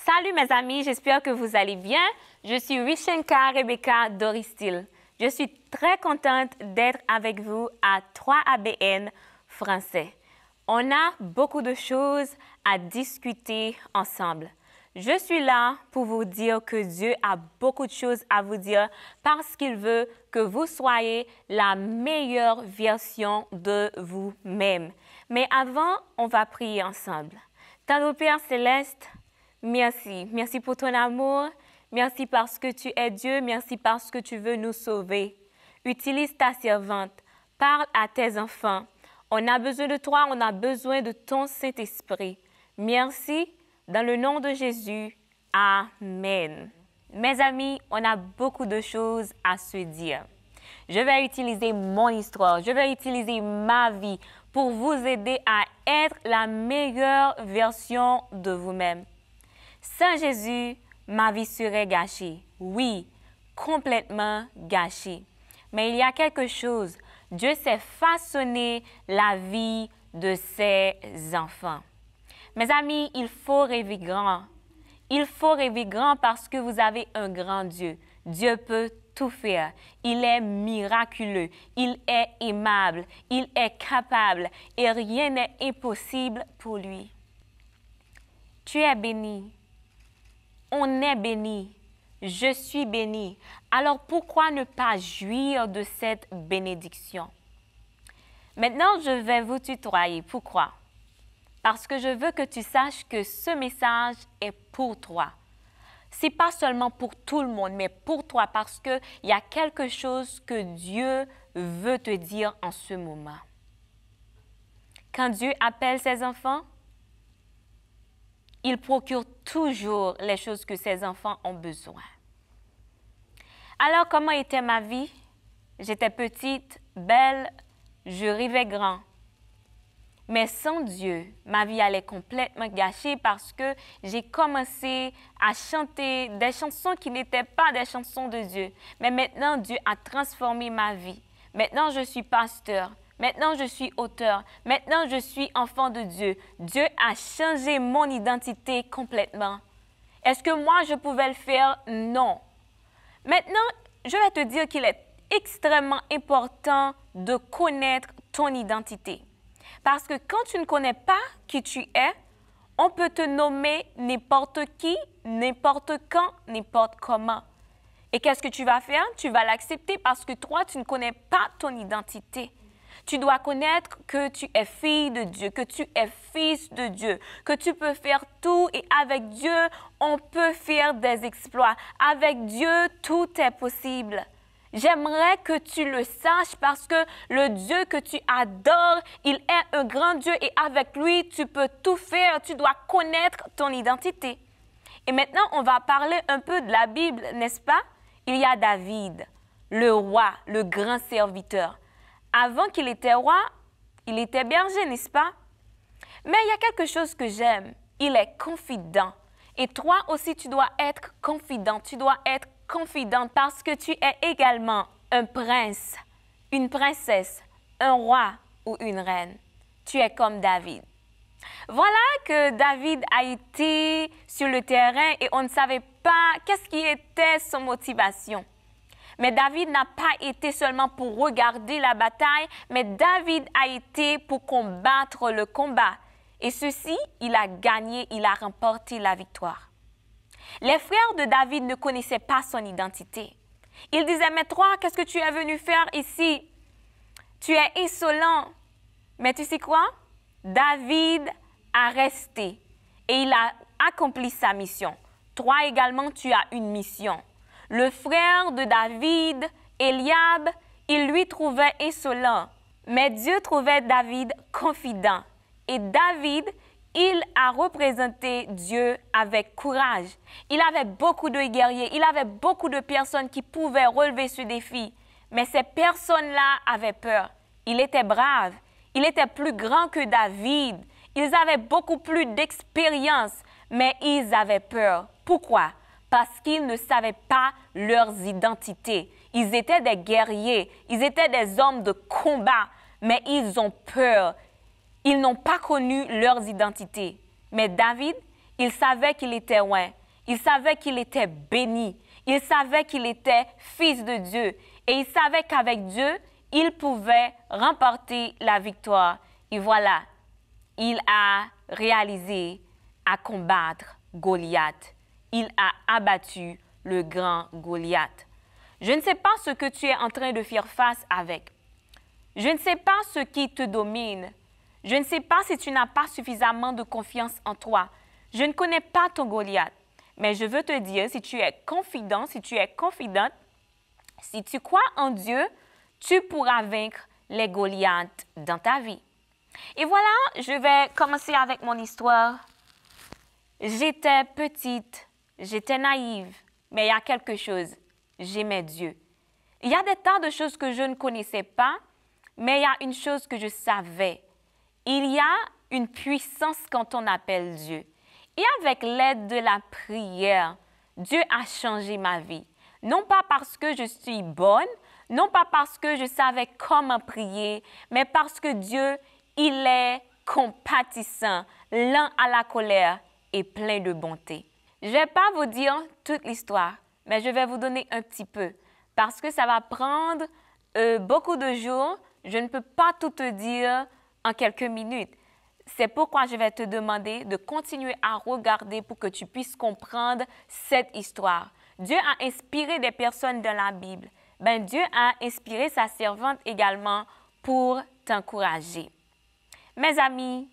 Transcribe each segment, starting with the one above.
Salut mes amis, j'espère que vous allez bien. Je suis Rishenka Rebecca Doristil. Je suis très contente d'être avec vous à 3ABN français. On a beaucoup de choses à discuter ensemble. Je suis là pour vous dire que Dieu a beaucoup de choses à vous dire parce qu'il veut que vous soyez la meilleure version de vous-même. Mais avant, on va prier ensemble. Tendre Père Céleste, merci. Merci pour ton amour. Merci parce que tu es Dieu. Merci parce que tu veux nous sauver. Utilise ta servante. Parle à tes enfants. On a besoin de toi. On a besoin de ton Saint-Esprit. Merci. Dans le nom de Jésus. Amen. Mes amis, on a beaucoup de choses à se dire. Je vais utiliser mon histoire. Je vais utiliser ma vie pour vous aider à être la meilleure version de vous-même. Sans Jésus, ma vie serait gâchée. Oui, complètement gâchée. Mais il y a quelque chose. Dieu sait façonner la vie de ses enfants. Mes amis, il faut rêver grand. Il faut rêver grand parce que vous avez un grand Dieu. Dieu peut tout faire. Il est miraculeux. Il est aimable. Il est capable. Et rien n'est impossible pour lui. Tu es béni. On est béni. Je suis béni. Alors pourquoi ne pas jouir de cette bénédiction? Maintenant, je vais vous tutoyer. Pourquoi? Parce que je veux que tu saches que ce message est pour toi. Ce n'est pas seulement pour tout le monde, mais pour toi parce qu'il y a quelque chose que Dieu veut te dire en ce moment. Quand Dieu appelle ses enfants, il procure toujours les choses que ses enfants ont besoin. Alors, comment était ma vie? J'étais petite, belle, je rêvais grand. Mais sans Dieu, ma vie allait complètement gâchée parce que j'ai commencé à chanter des chansons qui n'étaient pas des chansons de Dieu. Mais maintenant, Dieu a transformé ma vie. Maintenant, je suis pasteur. Maintenant, je suis auteur. Maintenant, je suis enfant de Dieu. Dieu a changé mon identité complètement. Est-ce que moi, je pouvais le faire? Non. Maintenant, je vais te dire qu'il est extrêmement important de connaître ton identité. Parce que quand tu ne connais pas qui tu es, on peut te nommer n'importe qui, n'importe quand, n'importe comment. Et qu'est-ce que tu vas faire? Tu vas l'accepter parce que toi, tu ne connais pas ton identité. Tu dois connaître que tu es fille de Dieu, que tu es fils de Dieu, que tu peux faire tout et avec Dieu, on peut faire des exploits. Avec Dieu, tout est possible. J'aimerais que tu le saches parce que le Dieu que tu adores, il est un grand Dieu et avec lui, tu peux tout faire. Tu dois connaître ton identité. Et maintenant, on va parler un peu de la Bible, n'est-ce pas? Il y a David, le roi, le grand serviteur. Avant qu'il était roi, il était berger, n'est-ce pas? Mais il y a quelque chose que j'aime. Il est confident. Et toi aussi, tu dois être confident. Tu dois être confidente parce que tu es également un prince, une princesse, un roi ou une reine. Tu es comme David. Voilà que David a été sur le terrain et on ne savait pas qu'est-ce qui était son motivation. Mais David n'a pas été seulement pour regarder la bataille, mais David a été pour combattre le combat. Et ceci, il a gagné, il a remporté la victoire. Les frères de David ne connaissaient pas son identité. Ils disaient, mais toi, qu'est-ce que tu es venu faire ici? Tu es insolent. Mais tu sais quoi? David a resté et il a accompli sa mission. Toi également, tu as une mission. Le frère de David, Eliab, il lui trouvait insolent. Mais Dieu trouvait David confident. Et David, il a représenté Dieu avec courage. Il avait beaucoup de guerriers, il avait beaucoup de personnes qui pouvaient relever ce défi. Mais ces personnes-là avaient peur. Il était brave, il était plus grand que David. Ils avaient beaucoup plus d'expérience, mais ils avaient peur. Pourquoi? Parce qu'ils ne savaient pas leurs identités. Ils étaient des guerriers, ils étaient des hommes de combat, mais ils ont peur. Ils n'ont pas connu leurs identités. Mais David, Il savait qu'il était loin. Il savait qu'il était béni. Il savait qu'il était fils de Dieu. Et il savait qu'avec Dieu, il pouvait remporter la victoire. Et voilà, il a réalisé à combattre Goliath. Il a abattu le grand Goliath. Je ne sais pas ce que tu es en train de faire face avec. Je ne sais pas ce qui te domine. Je ne sais pas si tu n'as pas suffisamment de confiance en toi. Je ne connais pas ton Goliath. Mais je veux te dire, si tu es confident, si tu es confidente, si tu crois en Dieu, tu pourras vaincre les Goliaths dans ta vie. Et voilà, je vais commencer avec mon histoire. J'étais petite, j'étais naïve, mais il y a quelque chose, j'aimais Dieu. Il y a des tas de choses que je ne connaissais pas, mais il y a une chose que je savais. Il y a une puissance quand on appelle Dieu. Et avec l'aide de la prière, Dieu a changé ma vie. Non pas parce que je suis bonne, non pas parce que je savais comment prier, mais parce que Dieu, il est compatissant, lent à la colère et plein de bonté. Je ne vais pas vous dire toute l'histoire, mais je vais vous donner un petit peu, parce que ça va prendre beaucoup de jours. Je ne peux pas tout te dire en quelques minutes. C'est pourquoi je vais te demander de continuer à regarder pour que tu puisses comprendre cette histoire. Dieu a inspiré des personnes dans la Bible. Dieu a inspiré sa servante également pour t'encourager. Mes amis,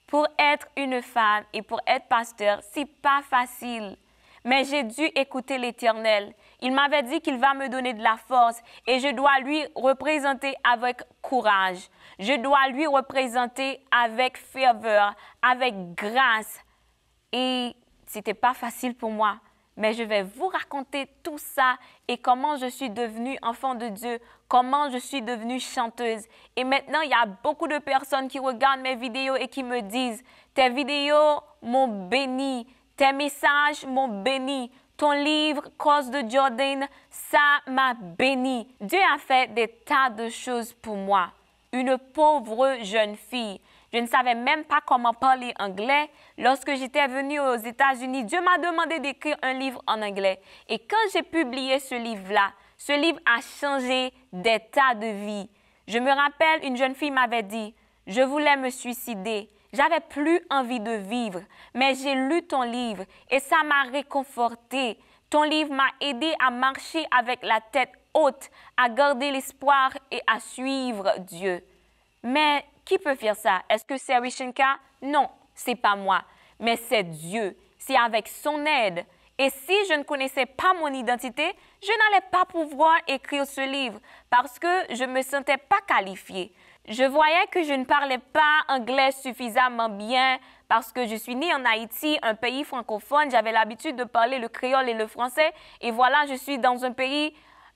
pour être une femme et pour être pasteur, c'est pas facile. Mais j'ai dû écouter l'Éternel. Il m'avait dit qu'il va me donner de la force et je dois lui représenter avec courage. Je dois lui représenter avec ferveur, avec grâce. Et c'était pas facile pour moi. Mais je vais vous raconter tout ça et comment je suis devenue enfant de Dieu, comment je suis devenue chanteuse. Et maintenant, il y a beaucoup de personnes qui regardent mes vidéos et qui me disent « Tes vidéos m'ont béni, tes messages m'ont béni, ton livre « Cause de Jordan », ça m'a béni. » Dieu a fait des tas de choses pour moi. Une pauvre jeune fille. Je ne savais même pas comment parler anglais. Lorsque j'étais venue aux États-Unis, Dieu m'a demandé d'écrire un livre en anglais. Et quand j'ai publié ce livre-là, ce livre a changé des tas de vies. Je me rappelle, une jeune fille m'avait dit, « Je voulais me suicider. J'avais plus envie de vivre. Mais j'ai lu ton livre et ça m'a réconfortée. Ton livre m'a aidé à marcher avec la tête haute, à garder l'espoir et à suivre Dieu. » Mais qui peut faire ça? Est-ce que c'est Rishinka? Non, c'est pas moi, mais c'est Dieu. C'est avec son aide. Et si je ne connaissais pas mon identité, je n'allais pas pouvoir écrire ce livre parce que je ne me sentais pas qualifiée. Je voyais que je ne parlais pas anglais suffisamment bien parce que je suis née en Haïti, un pays francophone. J'avais l'habitude de parler le créole et le français. Et voilà, je suis dans un pays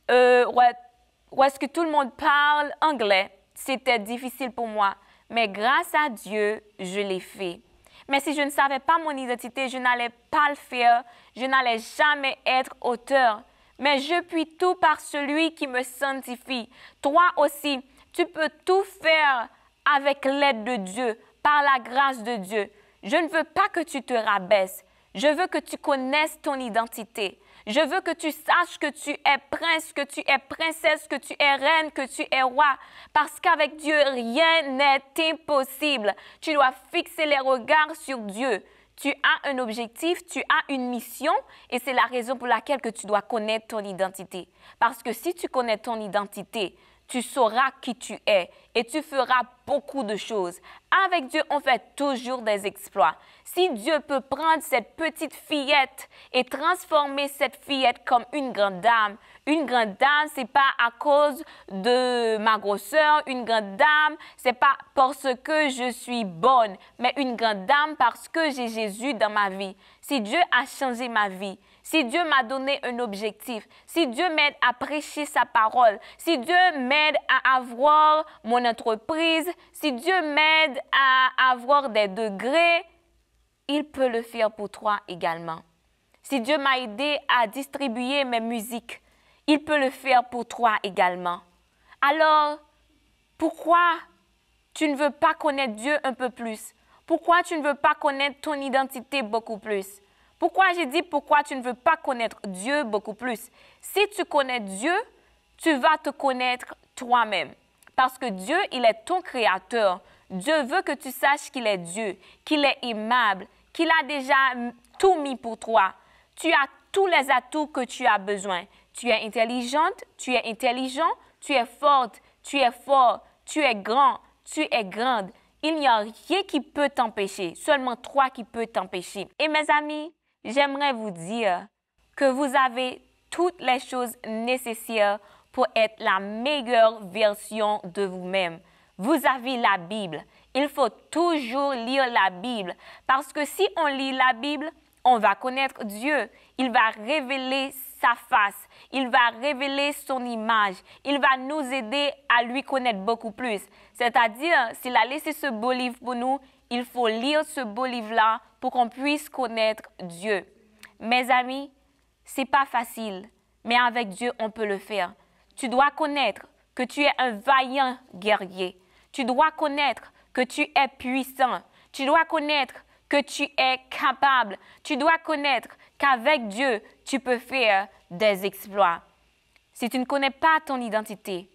où est-ce que tout le monde parle anglais. C'était difficile pour moi, mais grâce à Dieu, je l'ai fait. Mais si je ne savais pas mon identité, je n'allais pas le faire, je n'allais jamais être auteur. Mais je puis tout par celui qui me sanctifie. Toi aussi, tu peux tout faire avec l'aide de Dieu, par la grâce de Dieu. Je ne veux pas que tu te rabaisses. Je veux que tu connaisses ton identité. Je veux que tu saches que tu es prince, que tu es princesse, que tu es reine, que tu es roi. Parce qu'avec Dieu, rien n'est impossible. Tu dois fixer les regards sur Dieu. Tu as un objectif, tu as une mission et c'est la raison pour laquelle que tu dois connaître ton identité. Parce que si tu connais ton identité, tu sauras qui tu es et tu feras beaucoup de choses. Avec Dieu, on fait toujours des exploits. Si Dieu peut prendre cette petite fillette et transformer cette fillette comme une grande dame, ce n'est pas à cause de ma grosseur, une grande dame, ce n'est pas parce que je suis bonne, mais une grande dame parce que j'ai Jésus dans ma vie. Si Dieu a changé ma vie, si Dieu m'a donné un objectif, si Dieu m'aide à prêcher sa parole, si Dieu m'aide à avoir mon entreprise, si Dieu m'aide à avoir des degrés, il peut le faire pour toi également. Si Dieu m'a aidé à distribuer mes musiques, il peut le faire pour toi également. Alors, pourquoi tu ne veux pas connaître Dieu un peu plus? Pourquoi tu ne veux pas connaître ton identité beaucoup plus? Pourquoi j'ai dit pourquoi tu ne veux pas connaître Dieu beaucoup plus? Si tu connais Dieu, tu vas te connaître toi-même. Parce que Dieu, il est ton créateur. Dieu veut que tu saches qu'il est Dieu, qu'il est aimable, qu'il a déjà tout mis pour toi. Tu as tous les atouts que tu as besoin. Tu es intelligente, tu es intelligent, tu es forte, tu es fort, tu es grand, tu es grande. Il n'y a rien qui peut t'empêcher, seulement toi qui peux t'empêcher. Et mes amis, j'aimerais vous dire que vous avez toutes les choses nécessaires pour être la meilleure version de vous-même. Vous avez la Bible. Il faut toujours lire la Bible parce que si on lit la Bible, on va connaître Dieu. Il va révéler sa face. Il va révéler son image. Il va nous aider à lui connaître beaucoup plus. C'est-à-dire, s'il a laissé ce beau livre pour nous, il faut lire ce beau livre-là pour qu'on puisse connaître Dieu. Mes amis, c'est pas facile, mais avec Dieu, on peut le faire. Tu dois connaître que tu es un vaillant guerrier. Tu dois connaître que tu es puissant. Tu dois connaître que tu es capable. Tu dois connaître qu'avec Dieu, tu peux faire des exploits. Si tu ne connais pas ton identité,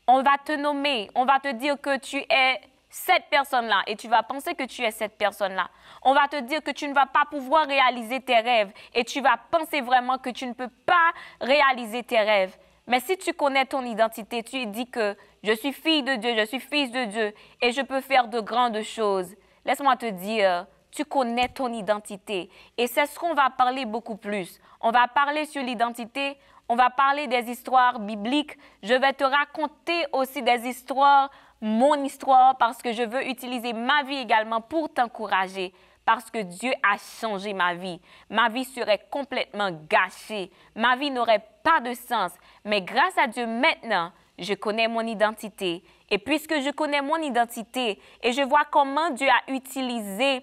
on va te nommer, on va te dire que tu es cette personne-là et tu vas penser que tu es cette personne-là. On va te dire que tu ne vas pas pouvoir réaliser tes rêves et tu vas penser vraiment que tu ne peux pas réaliser tes rêves. Mais si tu connais ton identité, tu dis que je suis fille de Dieu, je suis fils de Dieu et je peux faire de grandes choses. Laisse-moi te dire, tu connais ton identité et c'est ce qu'on va parler beaucoup plus. On va parler sur l'identité, on va parler des histoires bibliques. Je vais te raconter aussi des histoires, mon histoire, parce que je veux utiliser ma vie également pour t'encourager. Parce que Dieu a changé ma vie. Ma vie serait complètement gâchée. Ma vie n'aurait pas de sens. Mais grâce à Dieu, maintenant, je connais mon identité. Et puisque je connais mon identité et je vois comment Dieu a utilisé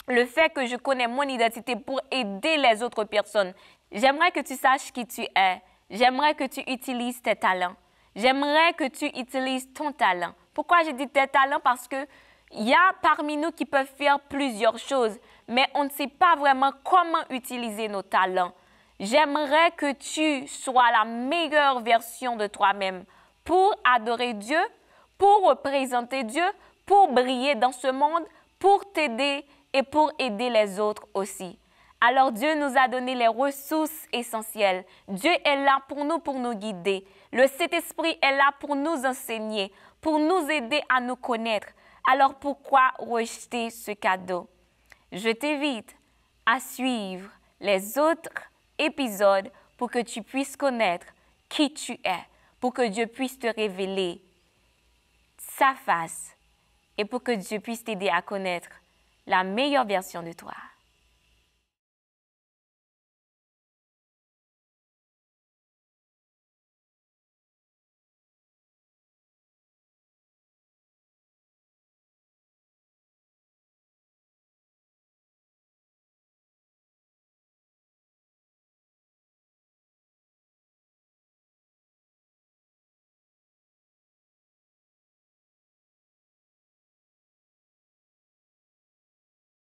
le fait que je connais mon identité pour aider les autres personnes, j'aimerais que tu saches qui tu es. J'aimerais que tu utilises tes talents. J'aimerais que tu utilises ton talent. Pourquoi j'ai dit tes talents? Parce que il y a parmi nous qui peuvent faire plusieurs choses, mais on ne sait pas vraiment comment utiliser nos talents. J'aimerais que tu sois la meilleure version de toi-même pour adorer Dieu, pour représenter Dieu, pour briller dans ce monde, pour t'aider et pour aider les autres aussi. Alors Dieu nous a donné les ressources essentielles. Dieu est là pour nous guider. Le Saint-Esprit est là pour nous enseigner, pour nous aider à nous connaître. Alors pourquoi rejeter ce cadeau? Je t'invite à suivre les autres épisodes pour que tu puisses connaître qui tu es, pour que Dieu puisse te révéler sa face et pour que Dieu puisse t'aider à connaître la meilleure version de toi.